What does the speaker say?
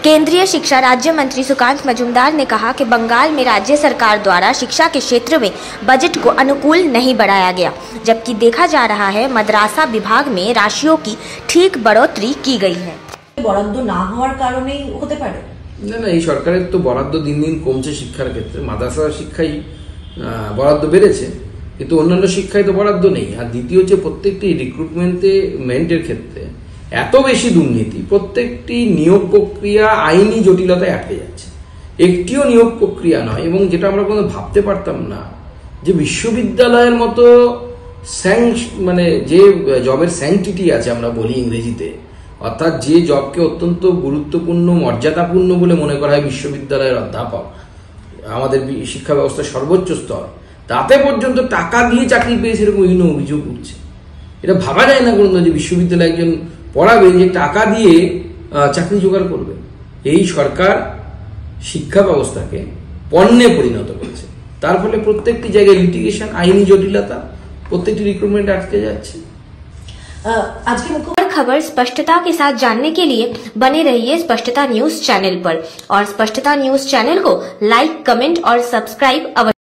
केंद्रीय शिक्षा राज्य मंत्री सुकांत मजूमदार ने कहा कि बंगाल में राज्य सरकार द्वारा शिक्षा के क्षेत्र में बजट को अनुकूल नहीं बढ़ाया गया, जबकि देखा जा रहा है मद्रासा विभाग में राशियों की ठीक बढ़ोतरी की गई है। বরাদ্দ না হওয়ার কারণেই হতে পারে না না, এই সরকারের তো বরাদ্দ দিন দিন কমছে শিক্ষার ক্ষেত্রে। মাদ্রাসা শিক্ষায় বরাদ্দ বেড়েছে, কিন্তু অন্যান্য শিক্ষায় তো বরাদ্দ নেই। আর দ্বিতীয় হচ্ছে প্রত্যেকটি রিক্রুটমেন্টের ক্ষেত্রে এত বেশি দুর্নীতি, প্রত্যেকটি নিয়োগ প্রক্রিয়া আইনি জটিলতায় আটকে যাচ্ছে। একটিও নিয়োগ প্রক্রিয়া নয়, এবং যেটা আমরা কোনো ভাবতে পারতাম না যে বিশ্ববিদ্যালয়ের মতো মানে যে জবের স্যাংটিটি আছে আমরা বলি ইংরেজিতে, অর্থাৎ যে জবকে অত্যন্ত গুরুত্বপূর্ণ মর্যাদাপূর্ণ বলে মনে করা হয় বিশ্ববিদ্যালয়ের অধ্যাপক, আমাদের শিক্ষা ব্যবস্থার সর্বোচ্চ স্তর, তাতে পর্যন্ত টাকা দিয়ে চাকরি পেয়েছে এরকম বিভিন্ন অভিযোগ উঠছে। এটা ভাবা যায় না কোনো যে বিশ্ববিদ্যালয়ে একজন পড়াবে যে টাকা দিয়ে চাকরি জোগাড় করবে। এই সরকার শিক্ষা ব্যবস্থাকে পণ্যে পরিণত করেছে, তার ফলে প্রত্যেকটি জায়গায় লিটিগেশন, আইনি জটিলতা, প্রত্যেকটি রিক্রুটমেন্ট আটকে যাচ্ছে। आज की मुख्य खबर स्पष्टता के साथ जानने के लिए बने रहिए स्पष्टता न्यूज चैनल पर, और स्पष्टता न्यूज चैनल को लाइक, कमेंट और सब्सक्राइब अवश्य